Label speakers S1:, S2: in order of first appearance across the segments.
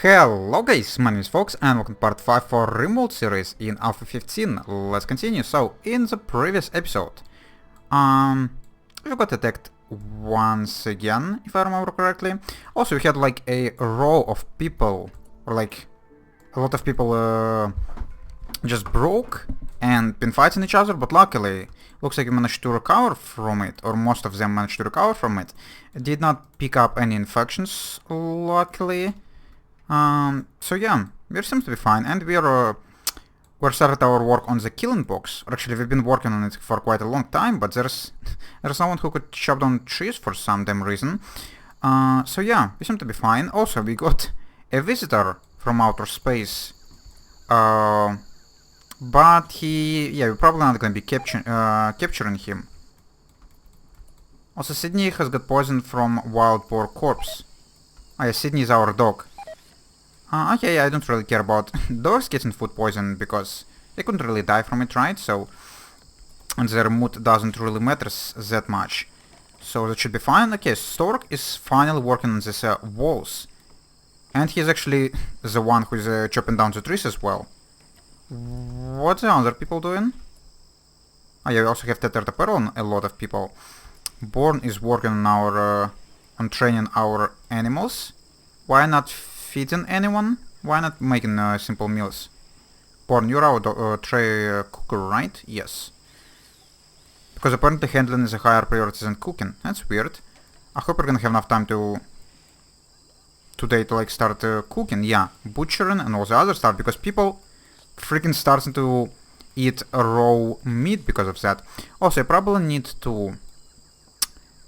S1: Hello guys, my name is Fox and welcome to part 5 for RimWorld series in Alpha 15. Let's continue. So, in the previous episode, we got attacked once again, if I remember correctly. Also, we had like a row of people, or like a lot of people just broke and been fighting each other, but luckily, looks like we managed to recover from it, or most of them managed to recover from it. It did not pick up any infections, luckily. So yeah, we seem to be fine, and we're started our work on the killing box. Or actually, we've been working on it for quite a long time, but there's someone who could chop down trees for some damn reason. So yeah, we seem to be fine. Also, we got a visitor from outer space, but we're probably not gonna be capturing him. Also, Sydney has got poisoned from wild boar corpse. Oh yeah, Sydney is our dog. Okay, I don't really care about dogs getting food poison because they couldn't really die from it, right? So, and their mood doesn't really matter that much. So that should be fine. Okay, Stork is finally working on these walls. And he's actually the one who's chopping down the trees as well. What the other people doing? Oh yeah, we also have Tethered Apparel on a lot of people. Born is working on our, on training our animals. Why not feeding anyone? Why not making simple meals? Born, you're our tray cooker, right? Yes. Because apparently handling is a higher priority than cooking. That's weird. I hope we're gonna have enough time today to like start cooking. Yeah, butchering and all the other stuff, because people freaking starting to eat raw meat because of that. Also, I probably need to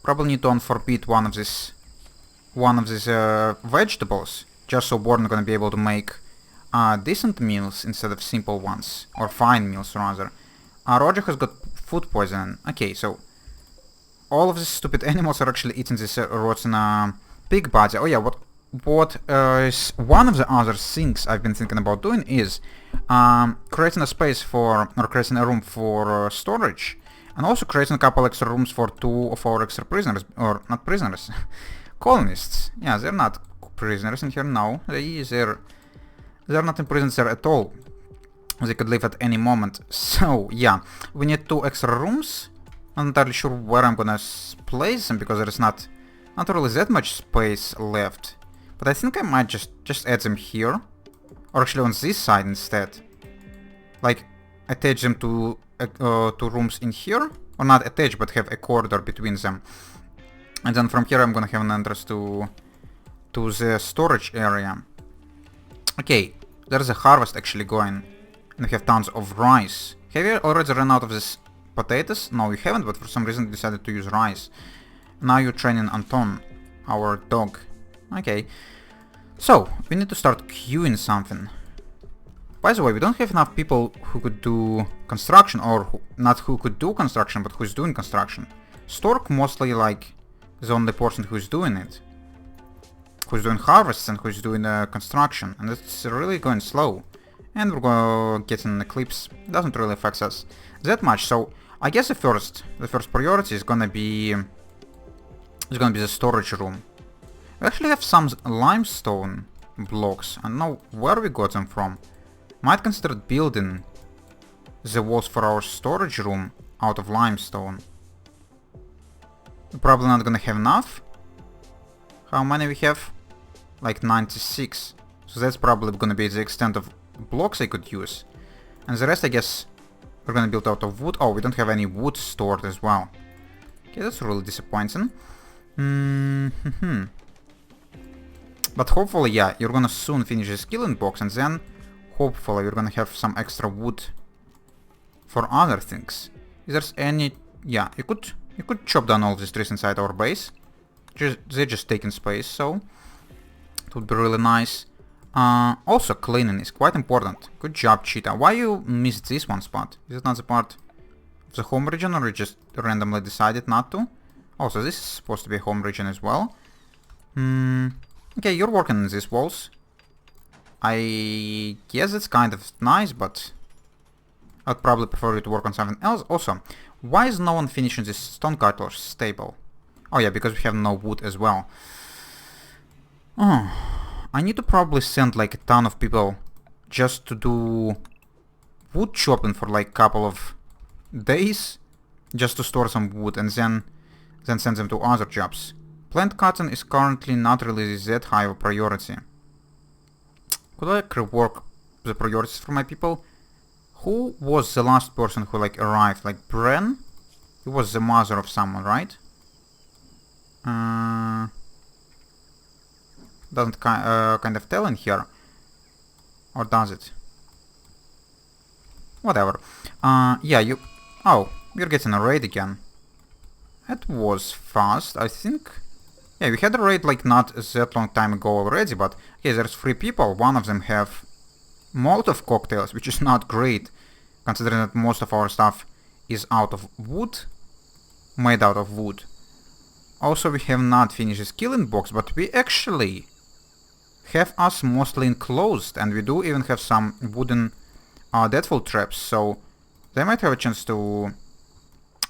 S1: unforbid one of these vegetables, just so Born is gonna be able to make decent meals instead of simple ones, or fine meals rather. Roger has got food poisoning. Okay, so all of these stupid animals are actually eating this rotten pig body. Oh yeah, what is one of the other things I've been thinking about doing is creating a space for, or creating a room for storage, and also creating a couple extra rooms for 2 of our extra prisoners, or not prisoners, colonists. Yeah, they're not prisoners in here now. They're not imprisoned there at all. They could leave at any moment. So yeah, we need 2 extra rooms. I'm not entirely sure where I'm gonna place them because there's not really that much space left. But I think I might just add them here, or actually on this side instead. Like attach them to rooms in here, or not attach, but have a corridor between them. And then from here I'm gonna have an entrance to the storage area. Okay, there's a harvest actually going, and we have tons of rice. Have you already run out of these potatoes? No, you haven't, but for some reason decided to use rice. Now you're training Anton, our dog. Okay, so we need to start queuing something. By the way, we don't have enough people who could do construction, or not who could do construction, but who's doing construction. Stork mostly like the only person who's doing it. Who's doing harvests and who's doing construction, and it's really going slow. And we're going to get an eclipse. It doesn't really affect us that much. So I guess the first priority is gonna be the storage room. We actually have some limestone blocks. I don't know where we got them from. Might consider building the walls for our storage room out of limestone. We're probably not gonna have enough. How many we have? Like 96. So that's probably gonna be the extent of blocks I could use. And the rest I guess we're gonna build out of wood. Oh, we don't have any wood stored as well. Okay, that's really disappointing. But hopefully, yeah, you're gonna soon finish this killing box, and then hopefully you're gonna have some extra wood for other things. Is there any... Yeah, you could chop down all these trees inside our base. They're just taking space, so it would be really nice. Also, cleaning is quite important. Good job, Cheetah. Why you missed this one spot? Is it not the part of the home region, or you just randomly decided not to? Also, this is supposed to be a home region as well. Okay, you're working on these walls. I guess it's kind of nice, but I'd probably prefer you to work on something else. Also, why is no one finishing this stonecutler's stable? Oh yeah, because we have no wood as well. Oh, I need to probably send like a ton of people just to do wood chopping for like couple of days, just to store some wood, and then send them to other jobs. Plant cutting is currently not really that high of a priority. Could I rework the priorities for my people? Who was the last person who like arrived? Like Bren? He was the mother of someone, right? Doesn't kind of tell in here. Or does it? Whatever. Yeah, you... Oh, we're getting a raid again. That was fast, I think. Yeah, we had a raid like not that long time ago already, but... Okay, there's 3 people. One of them have Molotov cocktails, which is not great, considering that most of our stuff is out of wood. Made out of wood. Also, we have not finished this killing box, but we actually have us mostly enclosed, and we do even have some wooden deadfall traps, so they might have a chance to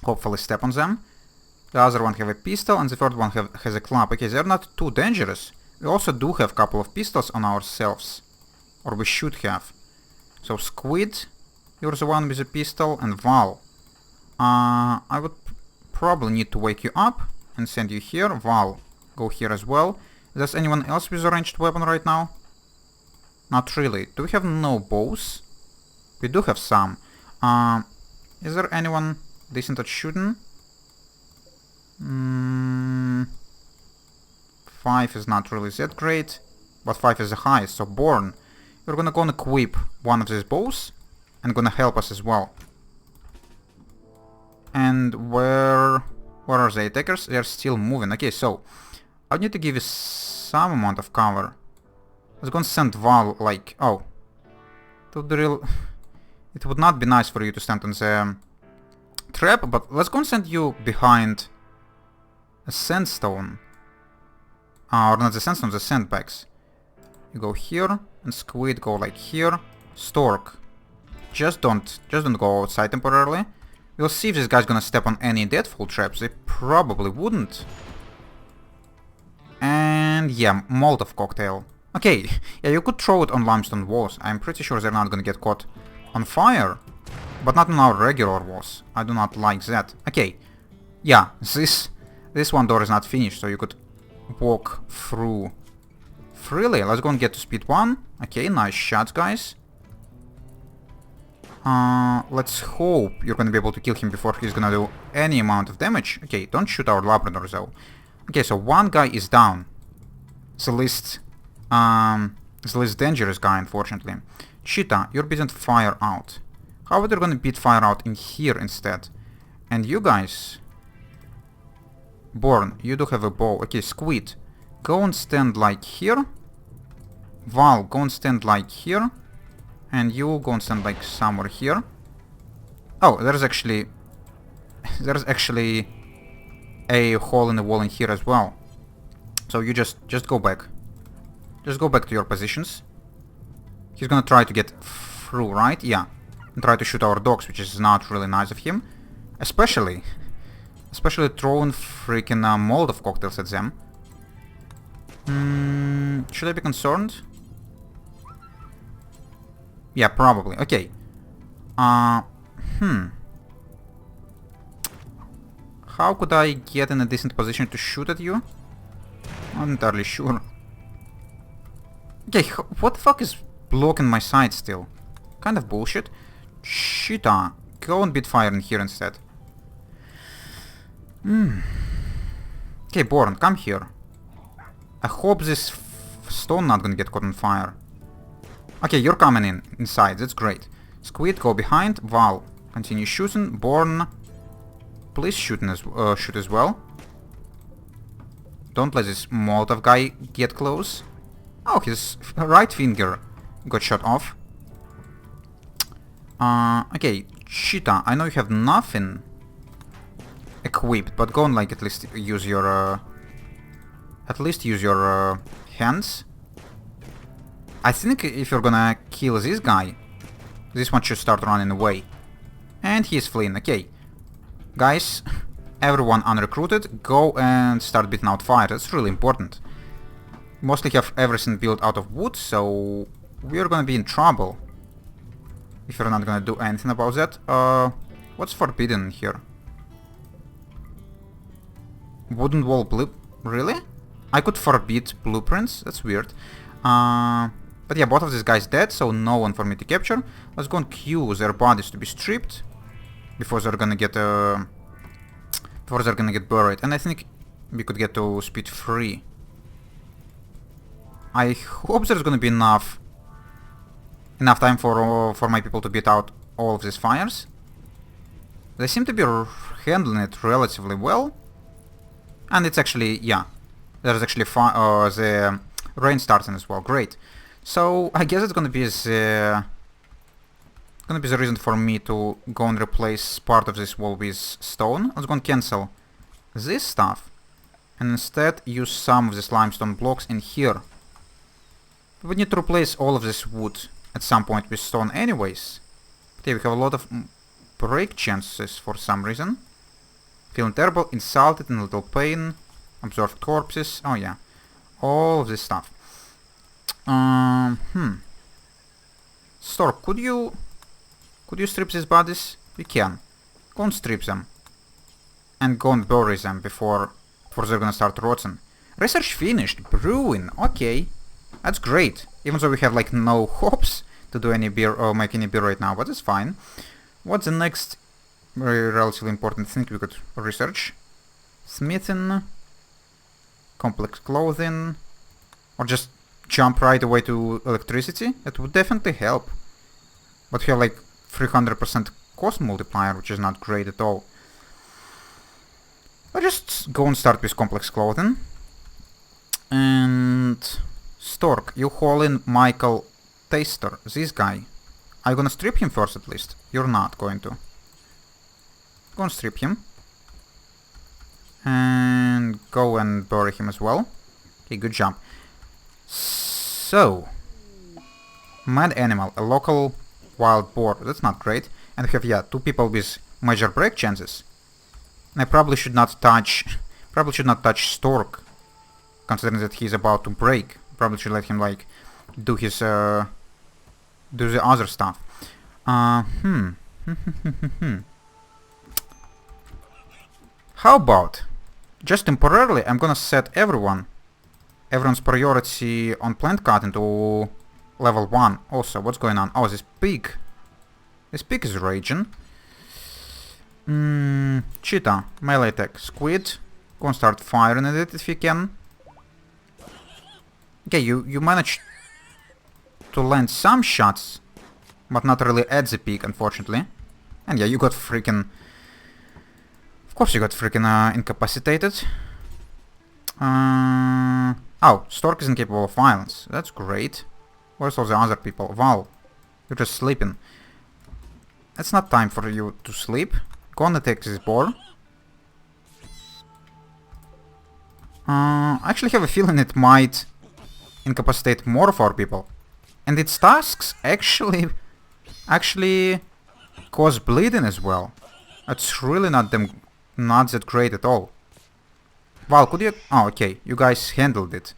S1: hopefully step on them. The other one have a pistol, and the third one has a club. Okay, they're not too dangerous. We also do have a couple of pistols on ourselves, or we should have. So Squid, you're the one with a pistol, and Val. I would probably need to wake you up and send you here. Val, go here as well. Does anyone else with a ranged weapon right now? Not really. Do we have no bows? We do have some. Is there anyone decent at shooting? 5 is not really that great, but 5 is the highest, so Born, you're gonna go and equip one of these bows, and gonna help us as well. And where are the attackers? They're still moving. Okay, so I need to give you some amount of cover. I was gonna send Val like... Oh. It would not be nice for you to stand on the trap, but let's go and send you behind a sandstone. Or not the sandstone, the sandbags. You go here, and Squid go like here. Stork, just don't go outside temporarily. We'll see if this guy's gonna step on any deadfall traps. They probably wouldn't. And yeah, Molotov cocktail. Okay, yeah, you could throw it on limestone walls. I'm pretty sure they're not gonna get caught on fire. But not on our regular walls. I do not like that. Okay, yeah, this one door is not finished, so you could walk through freely. Let's go and get to speed 1. Okay, nice shots, guys. Let's hope you're gonna be able to kill him before he's gonna do any amount of damage. Okay, don't shoot our Labrador though. Okay, so one guy is down. It's the least dangerous guy, unfortunately. Cheetah, you're beating fire out. How about you're gonna beat fire out in here instead? And you guys... Born, you do have a bow. Okay, Squid, go and stand like here. Val, go and stand like here. And you go and stand like somewhere here. Oh, there's actually a hole in the wall in here as well. So you just go back. Just go back to your positions. He's gonna try to get through, right? Yeah. And try to shoot our dogs, which is not really nice of him. Especially throwing freaking Molotov cocktails at them. Should I be concerned? Yeah, probably. Okay. How could I get in a decent position to shoot at you? Not entirely sure. Okay, what the fuck is blocking my side still? Kind of bullshit. Cheetah, go and beat fire in here instead. Okay, Born, come here. I hope this stone not gonna get caught on fire. Okay, you're coming inside, that's great. Squid, go behind. Val, continue shooting. Born, please shoot as well. Don't let this Molotov guy get close. Oh, his right finger got shot off. Okay, Cheetah, I know you have nothing equipped, but go and like at least use your hands. I think if you're gonna kill this guy, this one should start running away. And he's fleeing. Okay, guys, everyone unrecruited, go and start beating out fire. That's really important. mostly have everything built out of wood, so we're gonna be in trouble if we're not gonna do anything about that. What's forbidden here? Wooden wall blue... Really? I could forbid blueprints? That's weird. But yeah, both of these guys dead, so no one for me to capture. Let's go and queue their bodies to be stripped before they're gonna get buried. And I think we could get to speed 3. I hope there's gonna be enough time for my people to beat out all of these fires. They seem to be handling it relatively well. And it's actually, yeah, there's actually the rain starting as well. Great. So I guess it's gonna be the reason for me to go and replace part of this wall with stone. Let's go and cancel this stuff and instead use some of these limestone blocks in here. We need to replace all of this wood at some point with stone anyways. But yeah, we have a lot of break chances for some reason. Feeling terrible, insulted, in a little pain, observed corpses, oh yeah, all of this stuff. Stork, could you strip these bodies? We can. Go and strip them. And go and bury them before they're gonna start rotting. Research finished, brewing, okay. That's great, even though we have like no hopes to do any beer or make any beer right now, but it's fine. What's the next relatively important thing we could research? Smithing, complex clothing, or just jump right away to electricity. That would definitely help. But we have like 300% cost multiplier, which is not great at all. I'll just go and start with complex clothing. And Stork, you haul in Michael Taster, this guy. Are you gonna strip him first at least? You're not going to. Go and strip him. And go and bury him as well. Okay, good job. So, mad animal, a local wild boar. That's not great. And we have, yeah, 2 people with major break chances. And I probably should not touch Stork, considering that he's about to break. Probably should let him like do his do the other stuff. How about just temporarily I'm gonna set everyone's priority on plant cutting to level 1. Also, what's going on? Oh, this pig is raging. Cheetah, melee attack, squid. Go and start firing at it if you can. Okay, you managed to land some shots, but not really at the peak, unfortunately. And yeah, you got freaking... Of course you got freaking incapacitated. Oh, Stork is incapable of violence. That's great. Where's all the other people? Val, you're just sleeping. It's not time for you to sleep. Go and attack this boar. I actually have a feeling it might incapacitate more of our people. And its tasks actually cause bleeding as well. That's really not that great at all. Val, could you... Oh, okay, you guys handled it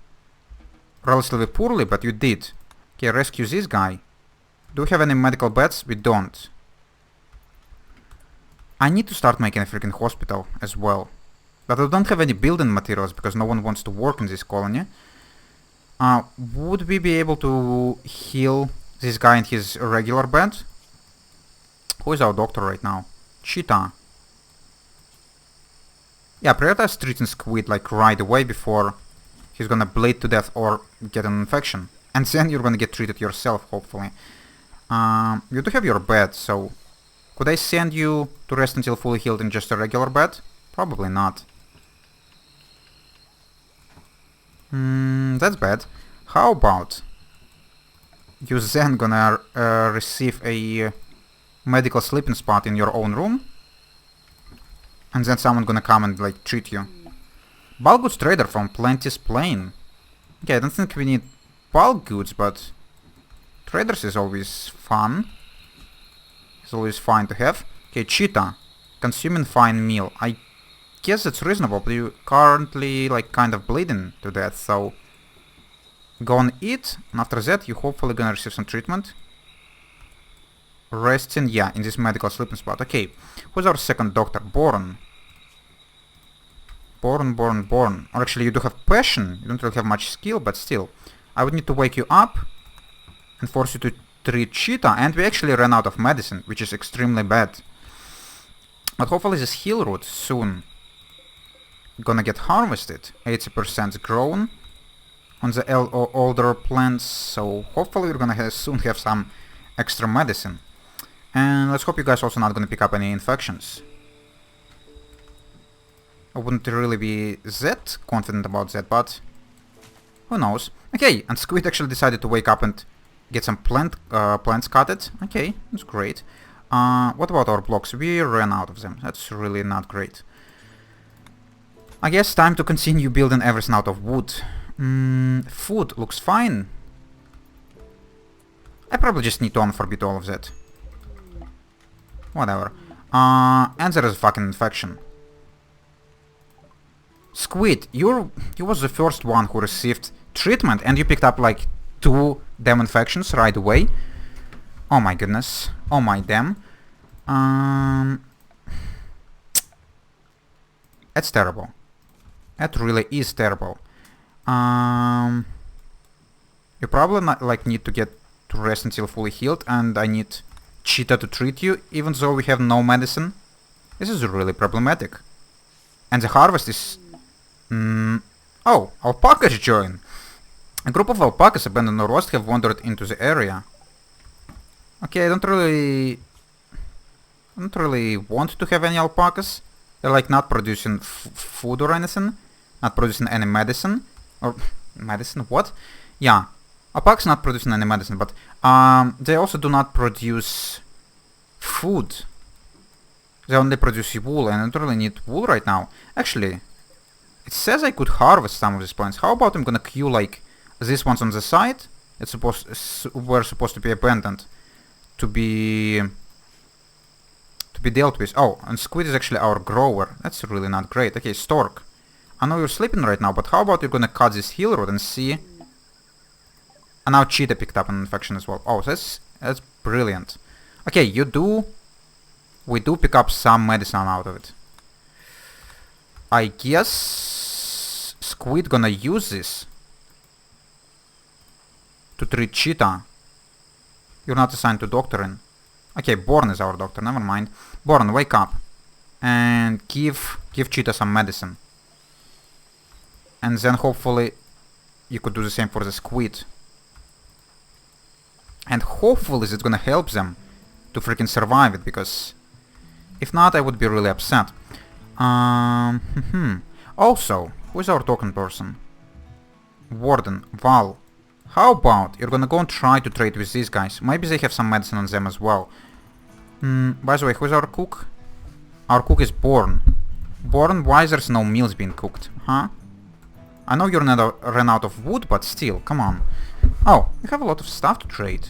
S1: relatively poorly, but you did. Okay, rescue this guy. Do we have any medical beds? We don't. I need to start making a freaking hospital as well. But I don't have any building materials because no one wants to work in this colony. Would we be able to heal this guy in his regular bed? Who is our doctor right now? Cheetah. Yeah, prioritize treating Squid like right away before he's gonna bleed to death or get an infection. And then you're gonna get treated yourself, hopefully. You do have your bed, so... Could I send you to rest until fully healed in just a regular bed? Probably not. That's bad. How about you then gonna receive a medical sleeping spot in your own room? And then someone gonna come and like treat you. Bulk goods trader from Plenty's Plain. Okay, I don't think we need bulk goods, but traders is always fun. It's always fine to have. Okay, Cheetah. Consuming fine meal. I guess it's reasonable, but you currently like kind of bleeding to death, so Go and eat, and after that you hopefully gonna receive some treatment. Resting, yeah, in this medical sleeping spot. Okay, who's our second doctor? Born. Or actually you do have passion, you don't really have much skill, but still. I would need to wake you up and force you to treat Cheetah, and we actually ran out of medicine, which is extremely bad. But hopefully this heal root soon gonna get harvested. 80% grown on the older plants, so hopefully we're gonna soon have some extra medicine. And let's hope you guys also not gonna pick up any infections. I wouldn't really be that confident about that, but who knows. Okay, and Squid actually decided to wake up and get some plants cutted. Okay, that's great. What about our blocks? We ran out of them. That's really not great. I guess time to continue building everything out of wood. Food looks fine. I probably just need to unforbid all of that. Whatever. And there is a fucking infection. Squid, you was the first one who received treatment and you picked up like 2 damn infections right away. Oh my goodness. Oh my damn. That's terrible. That really is terrible. You probably not, like, need to get to rest until fully healed, and I need Cheetah to treat you, even though we have no medicine. This is really problematic. And the harvest is... Oh, alpacas join! A group of alpacas abandoned or lost have wandered into the area. Okay, I don't really want to have any alpacas. They're like not producing food or anything. Not producing any medicine. Or... medicine? What? Yeah. Alpacas not producing any medicine, but they also do not produce food. They only produce wool, and I don't really need wool right now. Actually, it says I could harvest some of these plants. How about I'm gonna queue like these ones on the side? Were supposed to be abandoned. To be dealt with. Oh, and Squid is actually our grower. That's really not great. Okay, Stork. I know you're sleeping right now, but how about you're gonna cut this heal root and see... And now Cheetah picked up an infection as well. Oh, that's brilliant. Okay, we do pick up some medicine out of it. I guess Squid gonna use this to treat Cheetah. You're not assigned to doctoring. Okay, Born is our doctor, never mind. Born, wake up. And give Cheetah some medicine. And then hopefully you could do the same for the Squid. And hopefully it's gonna help them to freaking survive it, because if not, I would be really upset. Also, who is our token person? Warden, Val. How about you're gonna go and try to trade with these guys? Maybe they have some medicine on them as well. By the way, who's our cook? Our cook is Born. Born, why there's no meals being cooked? Huh? I know you ran out of wood, but still, come on. Oh, we have a lot of stuff to trade.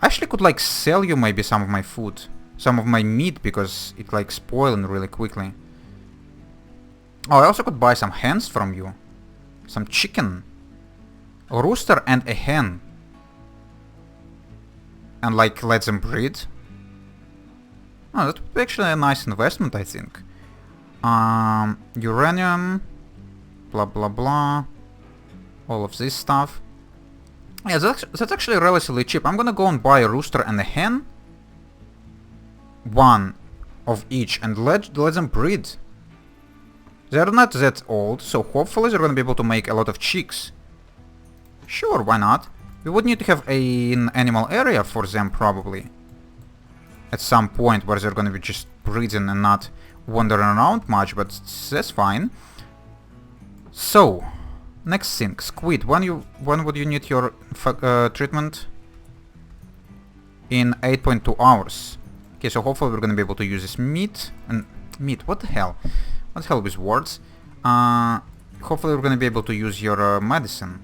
S1: I actually could like sell you maybe some of my food. Some of my meat, because it's like spoiling really quickly. Oh, I also could buy some hens from you. Some chicken. A rooster and a hen. And like let them breed. Oh, that would be actually a nice investment, I think. Uranium. Blah blah blah. All of this stuff. Yeah, that's actually relatively cheap. I'm gonna go and buy a rooster and a hen. One of each, and let them breed. They're not that old, so hopefully they're gonna be able to make a lot of chicks. Sure, why not? We would need to have an animal area for them probably. At some point where they're gonna be just breeding and not wandering around much, but that's fine. So, next thing, Squid. When would you need your treatment? In 8.2 hours. Okay, so hopefully we're gonna be able to use this meat. And meat, what the hell? What the hell with words? Hopefully we're gonna be able to use your medicine.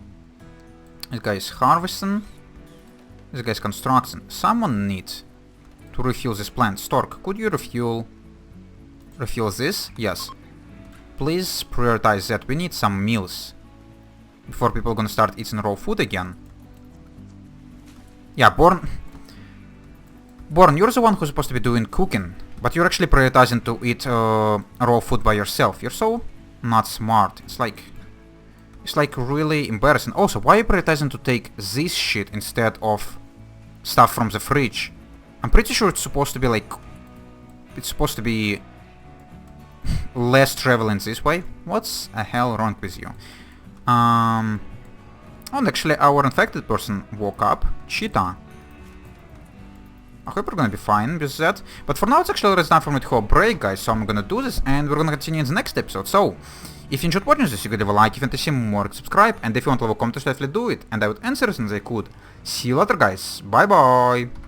S1: This guy is harvesting. This guy is constructing. Someone needs to refuel this plant. Stork, could you refuel this? Yes. Please prioritize that. We need some meals. before people are gonna start eating raw food again. Yeah, Born, you're the one who's supposed to be doing cooking, but you're actually prioritizing to eat raw food by yourself. You're so not smart. It's like really embarrassing. Also, why are you prioritizing to take this shit instead of stuff from the fridge? I'm pretty sure it's supposed to be like... It's supposed to be less traveling this way. What's the hell wrong with you? Oh, and actually our infected person woke up. Cheetah. I hope we're gonna be fine with that. But for now it's actually already time for me to have a break, guys. So I'm gonna do this and we're gonna continue in the next episode. So, if you enjoyed watching this, you could leave a like. If you want to see more, subscribe. And if you want to leave a comment, definitely do it. And I would answer as soon as I could. See you later, guys. Bye bye.